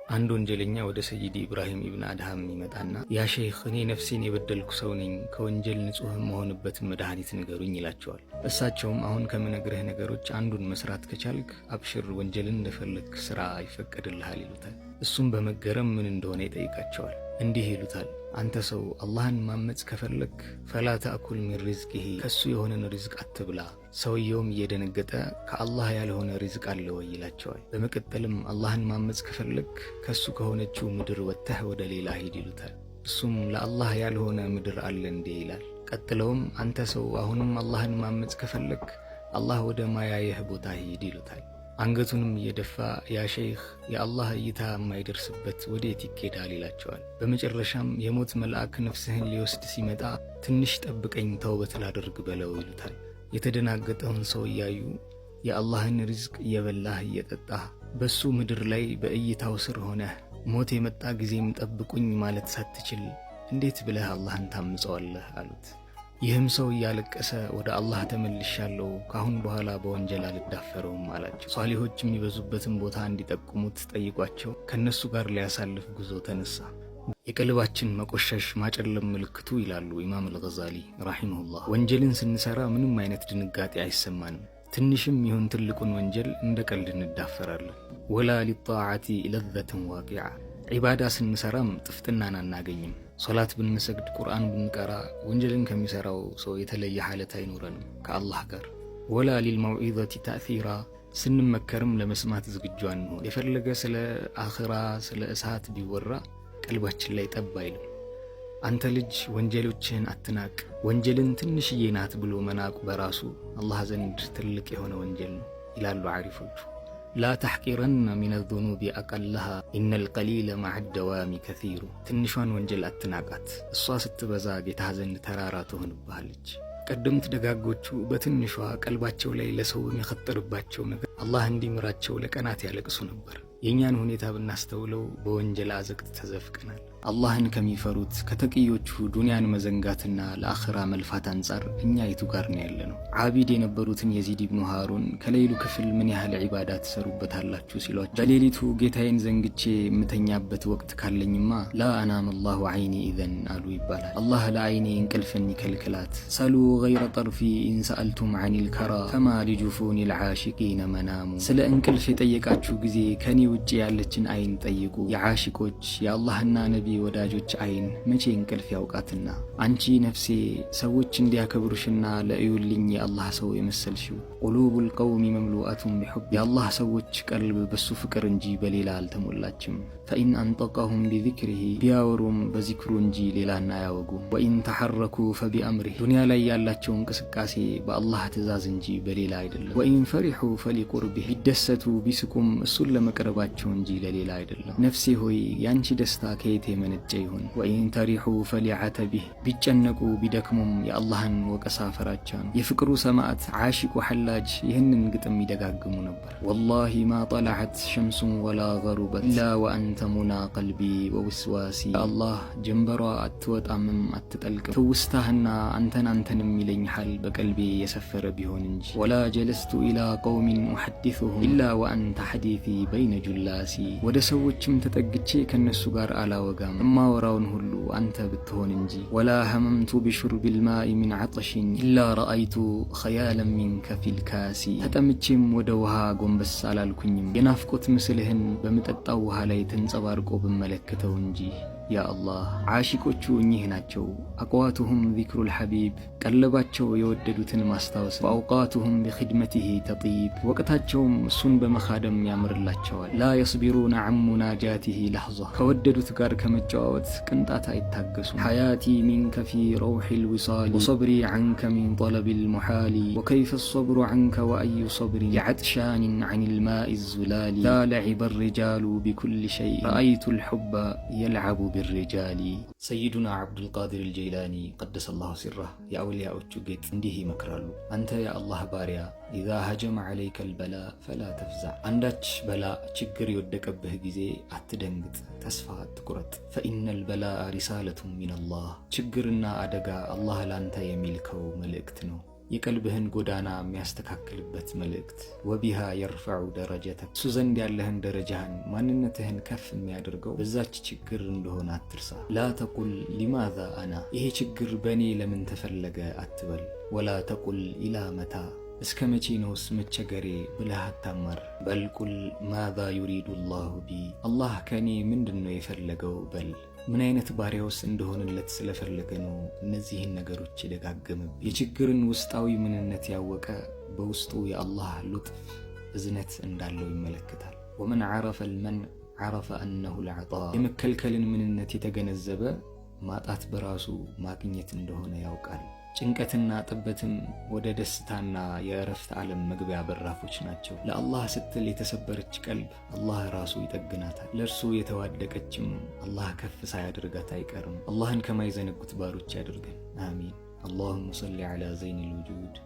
አንድ ወንጀለኛ ወደ ሰይዲ ኢብራሂም ኢብን አድሃም ይመጣና ያ ሼኽ እኔ ነፍሴን የበደልኩ ሰው ነኝ፣ ከወንጀል ንጹህ መሆንበትን መድኃኒት ንገሩኝ ይላቸዋል። እሳቸውም አሁን ከምነግርህ ነገሮች አንዱን መስራት ከቻልክ አብሽር፣ ወንጀልን እንደፈለግ ስራ ይፈቀድልሃል ይሉታል። እሱም በመገረም ምን እንደሆነ ይጠይቃቸዋል። እንዲህ ይሉታል፣ አንተ ሰው አላህን ማመጽ ከፈለግ ፈላ ተአኩል ሚን ሪዝቂሂ፣ ከሱ የሆነን ሪዝቅ አትብላ። ሰውየውም እየደነገጠ ከአላህ ያልሆነ ሪዝቅ አለ ወይ ይላቸዋል። በመቀጠልም አላህን ማመጽ ከፈለግ ከሱ ከሆነችው ምድር ወጥተህ ወደ ሌላ ሂድ ይሉታል። እሱም ለአላህ ያልሆነ ምድር አለ እንዴ ይላል። ቀጥለውም አንተ ሰው አሁንም አላህን ማመጽ ከፈለግ አላህ ወደ ማያየህ ቦታ ሂድ ይሉታል። አንገቱንም እየደፋ ያ ሼኽ የአላህ እይታ የማይደርስበት ወዴት ይኬዳል ይላቸዋል። በመጨረሻም የሞት መልአክ ነፍስህን ሊወስድ ሲመጣ ትንሽ ጠብቀኝ ተውበት ላደርግ በለው ይሉታል። የተደናገጠውን ሰው እያዩ የአላህን ሪዝቅ እየበላህ እየጠጣህ በሱ ምድር ላይ በእይታው ስር ሆነህ ሞት የመጣ ጊዜም ጠብቁኝ ማለት ሳትችል እንዴት ብለህ አላህን ታምጸዋለህ አሉት። ይህም ሰው እያለቀሰ ወደ አላህ ተመልሻለሁ፣ ካሁን በኋላ በወንጀል አልዳፈረውም አላቸው። ሷሊሆች የሚበዙበትን ቦታ እንዲጠቁሙት ጠይቋቸው ከነሱ ጋር ሊያሳልፍ ጉዞ ተነሳ። የቀልባችን መቆሸሽ ማጨለም ምልክቱ ይላሉ ኢማም አልገዛሊ ረሂመሁላህ። ወንጀልን ስንሰራ ምንም አይነት ድንጋጤ አይሰማንም። ትንሽም ይሁን ትልቁን ወንጀል እንደ ቀልድ እንዳፈራለን። ወላ ሊጣዓቲ ለዘተን ዋቂዓ፣ ዒባዳ ስንሰራም ጥፍጥናን አናገኝም። ሶላት ብንሰግድ፣ ቁርአን ብንቀራ ወንጀልን ከሚሰራው ሰው የተለየ ሐለት አይኖረንም ከአላህ ጋር። ወላ ሊልመውዒዘቲ ተእሲራ፣ ስንመከርም ለመስማት ዝግጁ አንሆን። የፈለገ ስለ አኽራ ስለ እሳት ቢወራ ቀልባችን ላይ ጠብ አይልም። አንተ ልጅ ወንጀሎችህን አትናቅ፣ ወንጀልን ትንሽዬ ናት ብሎ መናቁ በራሱ አላህ ዘንድ ትልቅ የሆነ ወንጀል ነው ይላሉ ዓሪፎቹ። ላ ተሕቂረነ ሚነ ዙኑቢ አቀለሃ ኢነል ቀሊለ መዐ ደዋሚ ከሲሩ፣ ትንሿን ወንጀል አትናቃት፣ እሷ ስትበዛ ጌታህ ዘንድ ተራራ ትሆንብሃለች። ቀደምት ደጋጎቹ በትንሿ ቀልባቸው ላይ ለሰው የሚኸጥርባቸው ነገር አላህ እንዲምራቸው ለቀናት ያለቅሱ ነበር። የእኛን ሁኔታ ብናስተውለው በወንጀል አዘቅት ተዘፍቀናል። አላህን ከሚፈሩት ከተቅዮቹ ዱንያን መዘንጋትና ለአኽራ መልፋት አንጻር እኛ የቱ ጋር ነው ያለነው? ዓቢድ የነበሩትን የዚድ ኢብኑ ሃሩን ከሌሉ ክፍል ምን ያህል ዒባዳ ትሰሩበታላችሁ ሲሏቸው በሌሊቱ ጌታዬን ዘንግቼ የምተኛበት ወቅት ካለኝማ ላ አናም አላሁ ዐይኒ ኢዘን አሉ ይባላል። አላህ ለዐይኔ እንቅልፍን ይከልክላት። ሰሉ ገይረ ጠርፊ ኢንሰአልቱም ዐኒል ከራ ፈማ ሊጁፉኒ ልዓሽቂነ መናሙ። ስለ እንቅልፍ የጠየቃችሁ ጊዜ ከኔ ውጭ ያለችን አይን ጠይቁ። የዓሽቆች የአላህና ነቢ ወዳጆች አይን መቼ እንቅልፍ ያውቃትና። አንቺ ነፍሴ ሰዎች እንዲያከብሩሽና ለእዩልኝ የአላህ ሰው የመሰልሽው። ቁሉቡል ቀውሚ መምሉአቱን ቢሑብ፣ የአላህ ሰዎች ቀልብ በሱ ፍቅር እንጂ በሌላ አልተሞላችም። ፈኢን አንጠቀሁም ቢዚክሪሂ፣ ቢያወሩም በዚክሩ እንጂ ሌላን አያወጉም። ወኢን ተሐረኩ ፈቢአምሪህ፣ ዱንያ ላይ ያላቸው እንቅስቃሴ በአላህ ትእዛዝ እንጂ በሌላ አይደለም። ወኢን ፈሪሑ ፈሊቁርቢህ፣ ቢደሰቱ ቢስቁም እሱን ለመቅረባቸው እንጂ ለሌላ አይደለም። ነፍሴ ሆይ ያንቺ ደስታ ከየት የመነጨ ይሁን? ወኢን ተሪሑ ፈሊዓተቢህ፣ ቢጨነቁ ቢደክሙም የአላህን ወቀሳ ፈራቻ ነው። የፍቅሩ ሰማዕት ዓሺቁ ሐላጅ ይህንን ግጥም ይደጋግሙ ነበር። ወላሂ ማ ጠለዐት ሸምሱን ወላ ገሩበት ኢላ ወአንተ ሙና ቀልቢ ወውስዋሲ። አላህ ጀንበሯ አትወጣምም አትጠልቅም፣ ትውስታህና አንተን የሚለኝ ሐል በቀልቤ የሰፈረ ቢሆን እንጂ። ወላ ጀለስቱ ኢላ ቀውሚን ኡሐዲሱሁም ኢላ ወአንተ ሐዲሲ በይነ ጁላሲ። ወደ ሰዎችም ተጠግቼ ከነሱ ጋር አላወጋም፣ እማወራውን ሁሉ አንተ ብትሆን እንጂ። ወላ ሀመምቱ ቢሹርቢል ማኢ ሚን ዐጠሽን ኢላ ረአይቱ ኸያለን ሚንከ ፊል ካሲ። ተጠምቼም ወደ ውሃ ጎንበስ አላልኩኝም፣ የናፍቆት ምስልህን በምጠጣው ውሃ ላይ ተንጸባርቆ ብመለከተው እንጂ። ያ አላህ ዓሺቆቹ እኚህ ናቸው። አቅዋቱሁም ዚክሩል ሐቢብ፣ ቀለባቸው የወደዱትን ማስታወስ። ወአውቃቱሁም ቢኽድመቲሂ ተጢብ፣ ወቅታቸውም እሱን በመኻደም ያምርላቸዋል። ላ የስቢሩነ ዐን ሙናጃቲሂ ለሕظة፣ ከወደዱት ጋር ከመጨዋወት ቅንጣት አይታገሱም። ሐያቲ ሚንከ ፊ ረውሒል ዊሳሊ ወሰብሪ ዐንከ ሚን ጠለቢል ሙሓሊ። ወከይፈ ሰብሩ ዐንከ ወአዩ ሰብሪ ሊዐጥሻኒን ዐኒል ማኢ ዙላሊ። ላ ለዒበ ሪጃሉ ቢኩሊ ሸይእ ረአይቱል ሑበ የልዐቡ ቢሪጃሊ። ሰይዱና ዓብዱልቃድር አልጀይላኒ ቀደሰላሁ ሲራህ የአውልያዎቹ ጌጥ እንዲህ ይመክራሉ። አንተ የአላህ ባሪያ ኢዛ ሀጀመ ዐለይከ አልበላ ፈላ ተፍዛዕ፣ አንዳች በላ ችግር የወደቀብህ ጊዜ አትደንግጥ፣ ተስፋ አትቁረጥ። ፈኢነል በላአ ሪሳለቱን ሚነላህ፣ ችግርና አደጋ አላህ ላንተ የሚልከው መልእክት ነው። የቀልብህን ጎዳና የሚያስተካክልበት መልእክት። ወቢሃ የርፈዑ ደረጀተክ እሱ ዘንድ ያለህን ደረጃህን ማንነትህን ከፍ የሚያደርገው በዛች ችግር እንደሆነ አትርሳ። ላ ተቁል ሊማዛ አና ይሄ ችግር በእኔ ለምን ተፈለገ አትበል። ወላ ተቁል ኢላ መታ እስከ መቼ ነውስ መቸገሬ ብለህ አታማር። በልቁል ማዛ ዩሪዱ ላሁ ቢ አላህ ከእኔ ምንድን ነው የፈለገው በል። ምን አይነት ባሪያውስ እንደሆንለት ስለፈለገ ነው እነዚህን ነገሮች የደጋገመብ። የችግርን ውስጣዊ ምንነት ያወቀ በውስጡ የአላህ ሉጥፍ እዝነት እንዳለው ይመለከታል። ወመን ዓረፈ ልመንዕ ዓረፈ አነሁ ልዕጣ የመከልከልን ምንነት የተገነዘበ ማጣት በራሱ ማግኘት እንደሆነ ያውቃል። ጭንቀትና ጥበትም ወደ ደስታና የእረፍት ዓለም መግቢያ በራፎች ናቸው። ለአላህ ስትል የተሰበረች ቀልብ አላህ ራሱ ይጠግናታል። ለእርሱ የተዋደቀችም አላህ ከፍ ሳያደርጋት አይቀርም። አላህን ከማይዘነጉት ባሮች ያድርገን። አሚን። አላሁመ ሰሊ ዐላ ዘይኒል ውጁድ